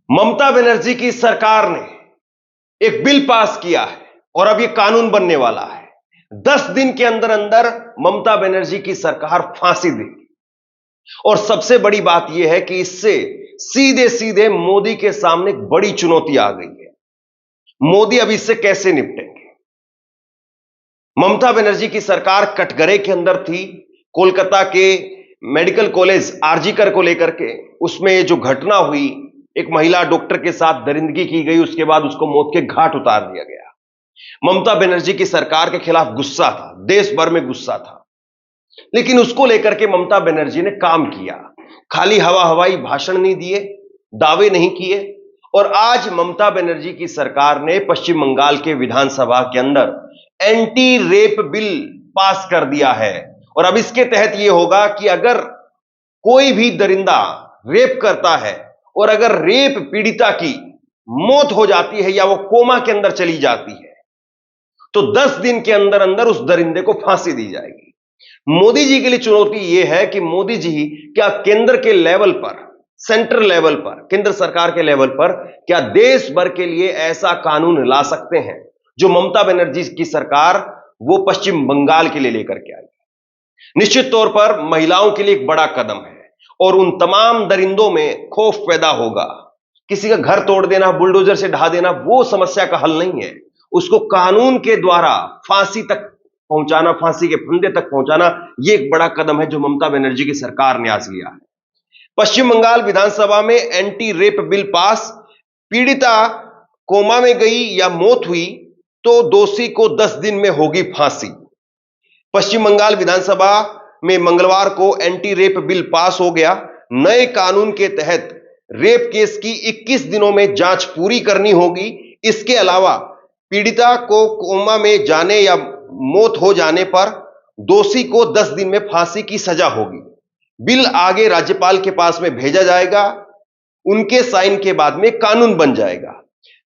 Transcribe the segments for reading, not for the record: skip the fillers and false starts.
ममता बनर्जी की सरकार ने एक बिल पास किया है और अब यह कानून बनने वाला है। 10 दिन के अंदर अंदर ममता बनर्जी की सरकार फांसी देगी। और सबसे बड़ी बात यह है कि इससे सीधे सीधे मोदी के सामने एक बड़ी चुनौती आ गई है। मोदी अब इससे कैसे निपटेंगे? ममता बनर्जी की सरकार कटघरे के अंदर थी। कोलकाता के मेडिकल कॉलेज आरजीकर को लेकर के उसमें जो घटना हुई, एक महिला डॉक्टर के साथ दरिंदगी की गई, उसके बाद उसको मौत के घाट उतार दिया गया। ममता बनर्जी की सरकार के खिलाफ गुस्सा था, देश भर में गुस्सा था, लेकिन उसको लेकर के ममता बनर्जी ने काम किया। खाली हवाई भाषण नहीं दिए, दावे नहीं किए। और आज ममता बनर्जी की सरकार ने पश्चिम बंगाल के विधानसभा के अंदर एंटी रेप बिल पास कर दिया है। और अब इसके तहत यह होगा कि अगर कोई भी दरिंदा रेप करता है और अगर रेप पीड़िता की मौत हो जाती है या वो कोमा के अंदर चली जाती है, तो 10 दिन के अंदर अंदर उस दरिंदे को फांसी दी जाएगी। मोदी जी के लिए चुनौती यह है कि मोदी जी क्या केंद्र के लेवल पर, सेंट्रल लेवल पर, केंद्र सरकार के लेवल पर क्या देश भर के लिए ऐसा कानून ला सकते हैं जो ममता बनर्जी की सरकार वो पश्चिम बंगाल के लिए लेकर के आई। निश्चित तौर पर महिलाओं के लिए एक बड़ा कदम है और उन तमाम दरिंदों में खौफ पैदा होगा। किसी का घर तोड़ देना, बुलडोजर से ढा देना, वो समस्या का हल नहीं है। उसको कानून के द्वारा फांसी तक पहुंचाना, फांसी के फंदे तक पहुंचाना, यह एक बड़ा कदम है जो ममता बनर्जी की सरकार ने आज लिया है। पश्चिम बंगाल विधानसभा में एंटी रेप बिल पास। पीड़िता कोमा में गई या मौत हुई तो दोषी को 10 दिन में होगी फांसी। पश्चिम बंगाल विधानसभा में मंगलवार को एंटी रेप बिल पास हो गया। नए कानून के तहत रेप केस की 21 दिनों में जांच पूरी करनी होगी। इसके अलावा पीड़िता को कोमा में जाने या मौत हो जाने पर दोषी को 10 दिन में फांसी की सजा होगी। बिल आगे राज्यपाल के पास में भेजा जाएगा, उनके साइन के बाद में कानून बन जाएगा।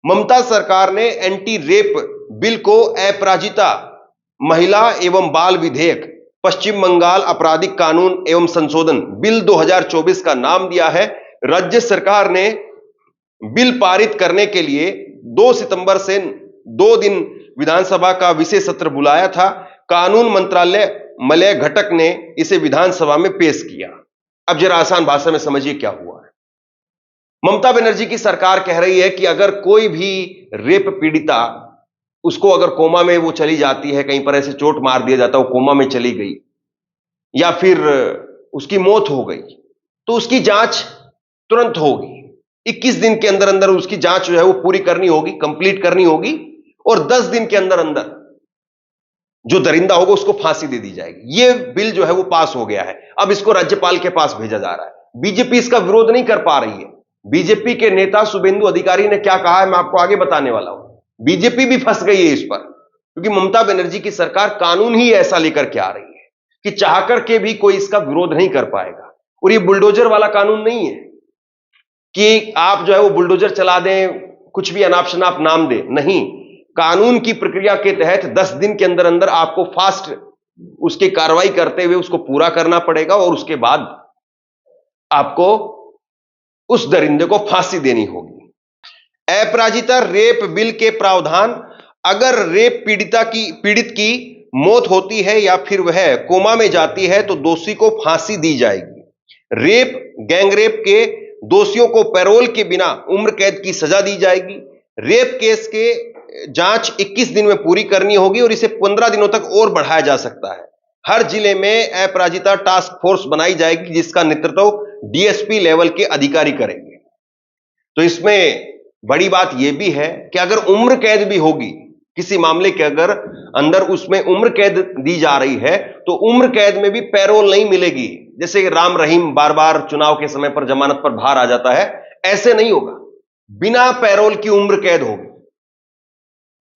ममता सरकार ने एंटी रेप बिल को अपराजिता महिला एवं बाल विधेयक पश्चिम बंगाल आपराधिक कानून एवं संशोधन बिल 2024 का नाम दिया है। राज्य सरकार ने बिल पारित करने के लिए 2 सितंबर से 2 दिन विधानसभा का विशेष सत्र बुलाया था। कानून मंत्रालय मलय घटक ने इसे विधानसभा में पेश किया। अब जरा आसान भाषा में समझिए क्या हुआ है। ममता बनर्जी की सरकार कह रही है कि अगर कोई भी रेप पीड़िता, उसको अगर कोमा में वो चली जाती है, कहीं पर ऐसे चोट मार दिया जाता है, वो कोमा में चली गई या फिर उसकी मौत हो गई, तो उसकी जांच तुरंत होगी। 21 दिन के अंदर अंदर उसकी जांच जो है वो पूरी करनी होगी, कंप्लीट करनी होगी और 10 दिन के अंदर अंदर जो दरिंदा होगा उसको फांसी दे दी जाएगी। यह बिल जो है वो पास हो गया है। अब इसको राज्यपाल के पास भेजा जा रहा है। बीजेपी इसका विरोध नहीं कर पा रही है। बीजेपी के नेता शुभेंदु अधिकारी ने क्या कहा है मैं आपको आगे बताने वाला हूं। बीजेपी भी फंस गई है इस पर, क्योंकि ममता बनर्जी की सरकार कानून ही ऐसा लेकर के आ रही है कि चाह करके भी कोई इसका विरोध नहीं कर पाएगा। और ये बुलडोजर वाला कानून नहीं है कि आप जो है वो बुलडोजर चला दें, कुछ भी अनाप शनाप नाम दे, नहीं। कानून की प्रक्रिया के तहत 10 दिन के अंदर अंदर आपको फास्ट उसकी कार्रवाई करते हुए उसको पूरा करना पड़ेगा और उसके बाद आपको उस दरिंदे को फांसी देनी होगी। अपराजिता रेप बिल के प्रावधान। अगर रेप पीड़ित की मौत होती है या फिर वह कोमा में जाती है तो दोषी को फांसी दी जाएगी। गैंग रेप के दोषियों को पैरोल के बिना उम्र कैद की सजा दी जाएगी। रेप केस के जांच 21 दिन में पूरी करनी होगी और इसे 15 दिनों तक और बढ़ाया जा सकता है। हर जिले में अपराजिता टास्क फोर्स बनाई जाएगी जिसका नेतृत्व डीएसपी लेवल के अधिकारी करेंगे। तो इसमें बड़ी बात यह भी है कि अगर उम्र कैद भी होगी, किसी मामले के अगर अंदर उसमें उम्र कैद दी जा रही है तो उम्र कैद में भी पैरोल नहीं मिलेगी। जैसे राम रहीम बार बार चुनाव के समय पर जमानत पर बाहर आ जाता है, ऐसे नहीं होगा, बिना पैरोल की उम्र कैद होगी।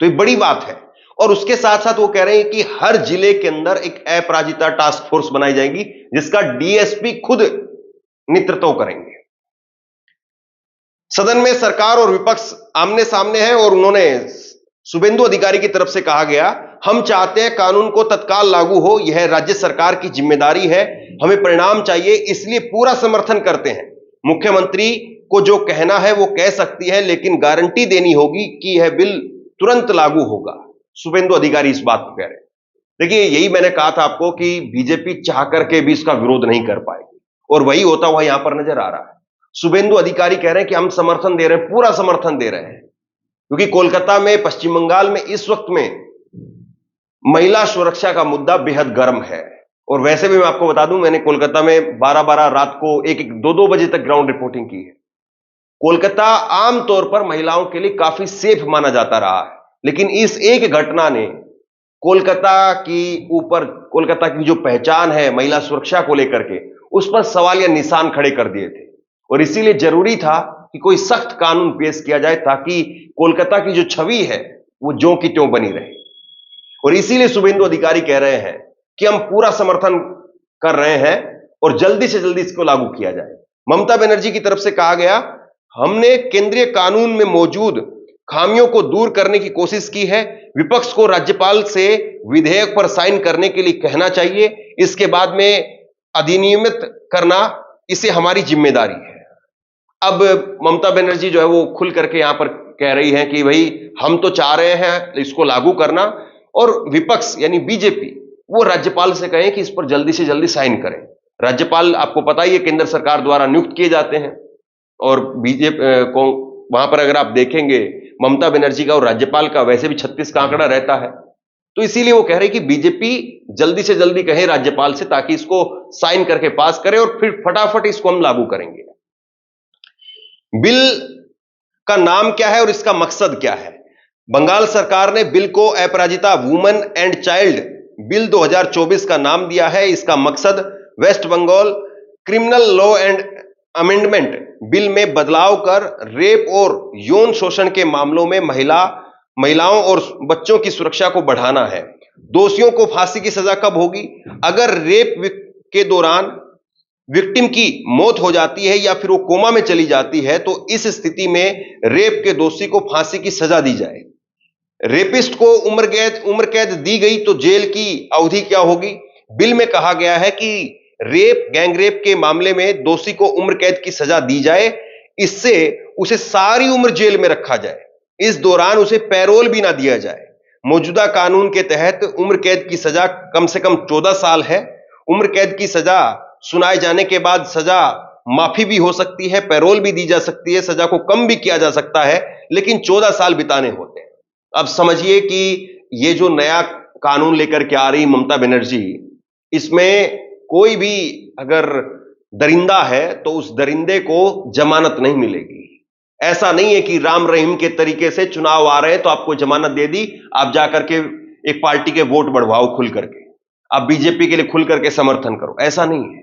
तो ये बड़ी बात है। और उसके साथ साथ वो कह रहे हैं कि हर जिले के अंदर एक अपराजिता टास्क फोर्स बनाई जाएगी जिसका डीएसपी खुद नेतृत्व करेंगे। सदन में सरकार और विपक्ष आमने सामने है और उन्होंने शुभेंदु अधिकारी की तरफ से कहा गया, हम चाहते हैं कानून को तत्काल लागू हो, यह राज्य सरकार की जिम्मेदारी है, हमें परिणाम चाहिए, इसलिए पूरा समर्थन करते हैं। मुख्यमंत्री को जो कहना है वो कह सकती है, लेकिन गारंटी देनी होगी कि यह बिल तुरंत लागू होगा। शुभेंदु अधिकारी इस बात को कह रहे हैं। देखिए, यही मैंने कहा था आपको कि बीजेपी चाह करके भी इसका विरोध नहीं कर पाएगी, और वही होता हुआ यहां पर नजर आ रहा है। शुभेंदु अधिकारी कह रहे हैं कि हम समर्थन दे रहे हैं, पूरा समर्थन दे रहे हैं, क्योंकि कोलकाता में, पश्चिम बंगाल में इस वक्त में महिला सुरक्षा का मुद्दा बेहद गर्म है। और वैसे भी मैं आपको बता दूं, मैंने कोलकाता में 12-12 रात को 1-1, 2-2 बजे तक ग्राउंड रिपोर्टिंग की है। कोलकाता आमतौर पर महिलाओं के लिए काफी सेफ माना जाता रहा है, लेकिन इस एक घटना ने कोलकाता की जो पहचान है महिला सुरक्षा को लेकर के, उस पर सवाल या निशान खड़े कर दिए थे। और इसीलिए जरूरी था कि कोई सख्त कानून पेश किया जाए, ताकि कोलकाता की जो छवि है वो ज्यों की त्यों बनी रहे। और इसीलिए शुभेंदु अधिकारी कह रहे हैं कि हम पूरा समर्थन कर रहे हैं और जल्दी से जल्दी इसको लागू किया जाए। ममता बनर्जी की तरफ से कहा गया, हमने केंद्रीय कानून में मौजूद खामियों को दूर करने की कोशिश की है। विपक्ष को राज्यपाल से विधेयक पर साइन करने के लिए कहना चाहिए, इसके बाद में अधिनियमित करना इसे हमारी जिम्मेदारी है। अब ममता बनर्जी जो है वो खुल करके यहां पर कह रही है कि भाई हम तो चाह रहे हैं इसको लागू करना, और विपक्ष यानी बीजेपी वो राज्यपाल से कहें कि इस पर जल्दी से जल्दी साइन करें। राज्यपाल आपको पता ही है केंद्र सरकार द्वारा नियुक्त किए जाते हैं, और बीजेपी को वहां पर अगर आप देखेंगे ममता बनर्जी का और राज्यपाल का वैसे भी 36 का आंकड़ा रहता है। तो इसीलिए वो कह रहे कि बीजेपी जल्दी से जल्दी कहे राज्यपाल से, ताकि इसको साइन करके पास करे और फिर फटाफट इसको हम लागू करेंगे। बिल का नाम क्या है और इसका मकसद क्या है? बंगाल सरकार ने बिल को Aparajita women and child bill 2024 का नाम दिया है। इसका मकसद West Bengal criminal law and amendment bill में बदलाव कर रेप और यौन शोषण के मामलों में महिलाओं और बच्चों की सुरक्षा को बढ़ाना है। दोषियों को फांसी की सजा कब होगी? अगर रेप के दौरान विक्टिम की मौत हो जाती है या फिर वो कोमा में चली जाती है, तो इस स्थिति में रेप के दोषी को फांसी की सजा दी जाए। रेपिस्ट को उम्र कैद दी गई तो जेल की अवधि क्या होगी? बिल में कहा गया है कि गैंग रेप के मामले में दोषी को उम्र कैद की सजा दी जाए, इससे उसे सारी उम्र जेल में रखा जाए, इस दौरान उसे पैरोल भी ना दिया जाए। मौजूदा कानून के तहत उम्र कैद की सजा कम से कम 14 साल है। उम्र कैद की सजा सुनाए जाने के बाद सजा माफी भी हो सकती है, पैरोल भी दी जा सकती है, सजा को कम भी किया जा सकता है, लेकिन 14 साल बिताने होते हैं। अब समझिए कि ये जो नया कानून लेकर के आ रही ममता बनर्जी, इसमें कोई भी अगर दरिंदा है तो उस दरिंदे को जमानत नहीं मिलेगी। ऐसा नहीं है कि राम रहीम के तरीके से चुनाव आ रहे हैं तो आपको जमानत दे दी, आप जाकर के एक पार्टी के वोट बढ़वाओ खुल करके, आप बीजेपी के लिए खुल करके समर्थन करो। ऐसा नहीं है।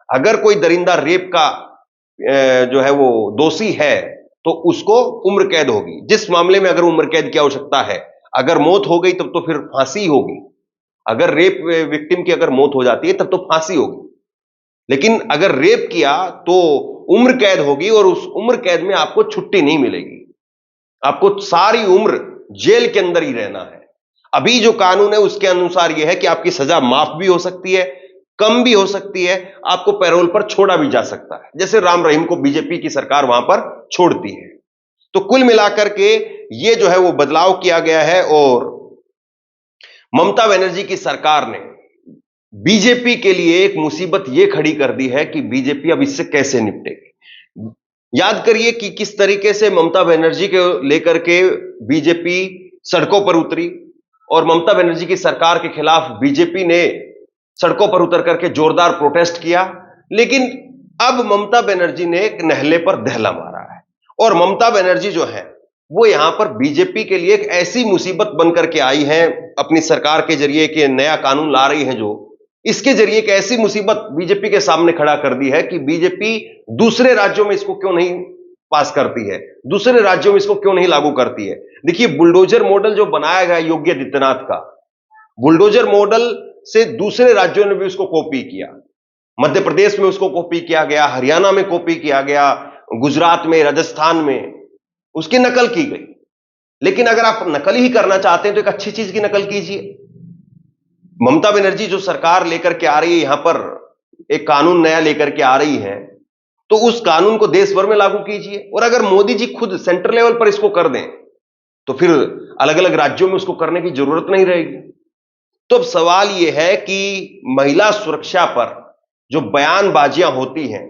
अगर कोई दरिंदा रेप का जो है वो दोषी है तो उसको उम्र कैद होगी। जिस मामले में अगर उम्र कैद की आवश्यकता है, अगर मौत हो गई तब तो फिर फांसी होगी। अगर रेप विक्टिम की अगर मौत हो जाती है तब तो फांसी होगी, लेकिन अगर रेप किया तो उम्र कैद होगी, और उस उम्र कैद में आपको छुट्टी नहीं मिलेगी, आपको सारी उम्र जेल के अंदर ही रहना है। अभी जो कानून है उसके अनुसार यह है कि आपकी सजा माफ भी हो सकती है, कम भी हो सकती है, आपको पैरोल पर छोड़ा भी जा सकता है, जैसे राम रहीम को बीजेपी की सरकार वहां पर छोड़ती है। तो कुल मिलाकर के ये जो है वो बदलाव किया गया है, और ममता बनर्जी की सरकार ने बीजेपी के लिए एक मुसीबत ये खड़ी कर दी है कि बीजेपी अब इससे कैसे निपटेगी। याद करिए कि किस तरीके से ममता बनर्जी को लेकर के बीजेपी सड़कों पर उतरी, और ममता बनर्जी की सरकार के खिलाफ बीजेपी ने सड़कों पर उतर करके जोरदार प्रोटेस्ट किया। लेकिन अब ममता बनर्जी ने एक नहले पर दहला मारा है, और ममता बनर्जी जो है वो यहां पर बीजेपी के लिए एक ऐसी मुसीबत बनकर के आई है अपनी सरकार के जरिए, कि नया कानून ला रही है जो इसके जरिए एक ऐसी मुसीबत बीजेपी के सामने खड़ा कर दी है कि बीजेपी दूसरे राज्यों में इसको क्यों नहीं पास करती है, दूसरे राज्यों में इसको क्यों नहीं लागू करती है। देखिए, बुलडोजर मॉडल जो बनाया गया योगी आदित्यनाथ का, बुलडोजर मॉडल से दूसरे राज्यों ने भी उसको कॉपी किया। मध्य प्रदेश में उसको कॉपी किया गया, हरियाणा में कॉपी किया गया, गुजरात में, राजस्थान में उसकी नकल की गई। लेकिन अगर आप नकल ही करना चाहते हैं तो एक अच्छी चीज की नकल कीजिए। ममता बनर्जी जो सरकार लेकर के आ रही है, यहां पर एक कानून नया लेकर के आ रही है, तो उस कानून को देश भर में लागू कीजिए। और अगर मोदी जी खुद सेंट्रल लेवल पर इसको कर दें तो फिर अलग अलग राज्यों में उसको करने की जरूरत नहीं रहेगी। तो अब सवाल यह है कि महिला सुरक्षा पर जो बयानबाजियां होती हैं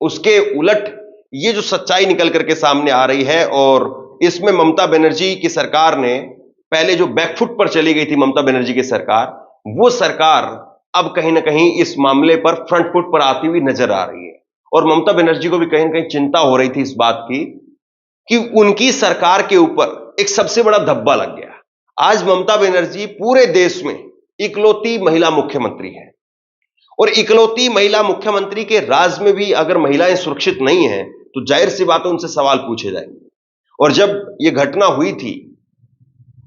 उसके उलट ये जो सच्चाई निकल करके सामने आ रही है, और इसमें ममता बनर्जी की सरकार ने पहले जो बैकफुट पर चली गई थी, ममता बनर्जी की सरकार, वो सरकार अब कहीं ना कहीं इस मामले पर फ्रंट फुट पर आती हुई नजर आ रही है। और ममता बनर्जी को भी कहीं ना कहीं चिंता हो रही थी इस बात की कि उनकी सरकार के ऊपर एक सबसे बड़ा धब्बा लग गया। आज ममता बनर्जी पूरे देश में इकलौती महिला मुख्यमंत्री है, और इकलौती महिला मुख्यमंत्री के राज में भी अगर महिलाएं सुरक्षित नहीं हैं तो जाहिर सी बात है उनसे सवाल पूछे जाएंगे। और जब यह घटना हुई थी,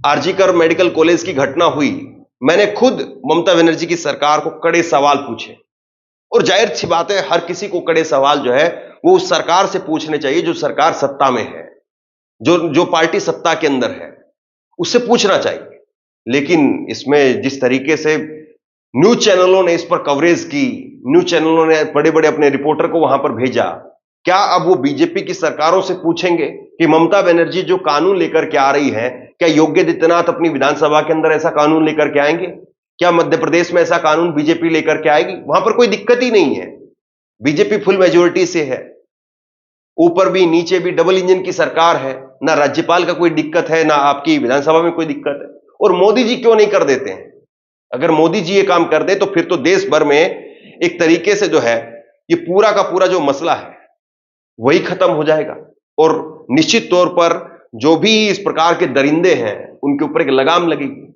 आरजीकर मेडिकल कॉलेज की घटना हुई, मैंने खुद ममता बनर्जी की सरकार को कड़े सवाल पूछे। और जाहिर सी बात है हर किसी को कड़े सवाल जो है वो उस सरकार से पूछने चाहिए जो सरकार सत्ता में है, जो पार्टी सत्ता के अंदर है, उससे पूछना चाहिए। लेकिन इसमें जिस तरीके से न्यूज चैनलों ने इस पर कवरेज की, न्यूज चैनलों ने बड़े बड़े अपने रिपोर्टर को वहां पर भेजा, क्या अब वो बीजेपी की सरकारों से पूछेंगे कि ममता बनर्जी जो कानून लेकर के आ रही है, क्या योगी आदित्यनाथ अपनी विधानसभा के अंदर ऐसा कानून लेकर के आएंगे? क्या मध्य प्रदेश में ऐसा कानून बीजेपी लेकर के आएगी? वहां पर कोई दिक्कत ही नहीं है, बीजेपी फुल मेजोरिटी से है, ऊपर भी नीचे भी डबल इंजन की सरकार है, ना राज्यपाल का कोई दिक्कत है, ना आपकी विधानसभा में कोई दिक्कत है। और मोदी जी क्यों नहीं कर देते हैं? अगर मोदी जी ये काम कर दे तो फिर तो देश भर में एक तरीके से जो है ये पूरा का पूरा जो मसला है वही खत्म हो जाएगा, और निश्चित तौर पर जो भी इस प्रकार के दरिंदे हैं उनके ऊपर एक लगाम लगेगी।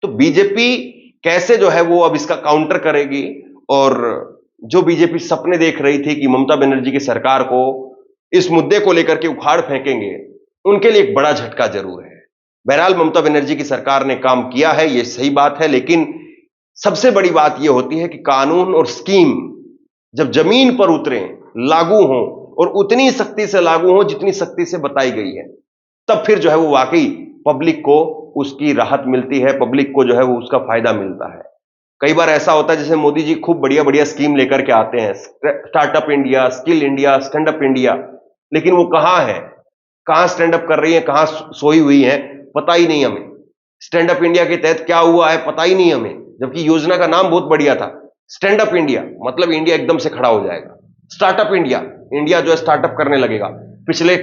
तो बीजेपी कैसे जो है वो अब इसका काउंटर करेगी, और जो बीजेपी सपने देख रही थी कि ममता बनर्जी की सरकार को इस मुद्दे को लेकर के उखाड़ फेंकेंगे, उनके लिए एक बड़ा झटका जरूर है। बहरहाल ममता बनर्जी की सरकार ने काम किया है, यह सही बात है, लेकिन सबसे बड़ी बात यह होती है कि कानून और स्कीम जब जमीन पर उतरे, लागू हों, और उतनी सख्ती से लागू हों जितनी सख्ती से बताई गई है, तब फिर जो है वो वाकई पब्लिक को उसकी राहत मिलती है, पब्लिक को जो है वो उसका फायदा मिलता है। कई बार ऐसा होता है जैसे मोदी जी खूब बढ़िया बढ़िया स्कीम लेकर के आते हैं, startup India, skill India, stand up India, लेकिन वो कहां है, कहां स्टैंड अप कर रही है, कहां सोई हुई है, पता ही नहीं हमें। स्टैंड अप इंडिया के तहत क्या हुआ है पता ही नहीं हमें, जबकि योजना का नाम बहुत बढ़िया था, स्टैंड अप इंडिया, मतलब इंडिया एकदम से खड़ा हो जाएगा। स्टार्टअप इंडिया, इंडिया जो है स्टार्टअप करने लगेगा। पिछले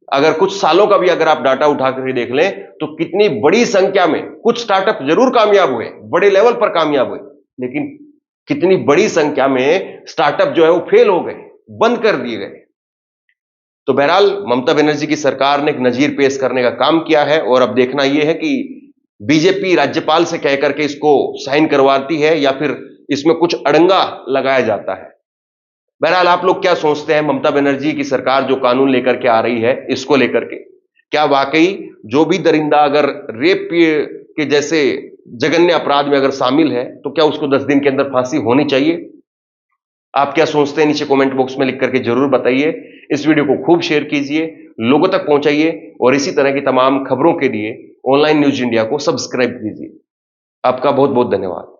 अगर कुछ सालों का भी अगर आप डाटा उठा कर देख लें तो कितनी बड़ी संख्या में कुछ स्टार्टअप जरूर कामयाब हुए, बड़े लेवल पर कामयाब हुए, लेकिन कितनी बड़ी संख्या में स्टार्टअप जो है वो फेल हो गए, बंद कर दिए गए। तो बहरहाल ममता बनर्जी की सरकार ने एक नजीर पेश करने का काम किया है, और अब देखना यह है कि बीजेपी राज्यपाल से कहकर के इसको साइन करवाती है या फिर इसमें कुछ अड़ंगा लगाया जाता है। बहरहाल आप लोग क्या सोचते हैं, ममता बनर्जी की सरकार जो कानून लेकर के आ रही है इसको लेकर के, क्या वाकई जो भी दरिंदा अगर रेप के जैसे जघन्य अपराध में अगर शामिल है तो क्या उसको 10 दिन के अंदर फांसी होनी चाहिए? आप क्या सोचते हैं नीचे कमेंट बॉक्स में लिख करके जरूर बताइए। इस वीडियो को खूब शेयर कीजिए, लोगों तक पहुंचाइए, और इसी तरह की तमाम खबरों के लिए ऑनलाइन न्यूज इंडिया को सब्सक्राइब कीजिए। आपका बहुत बहुत धन्यवाद।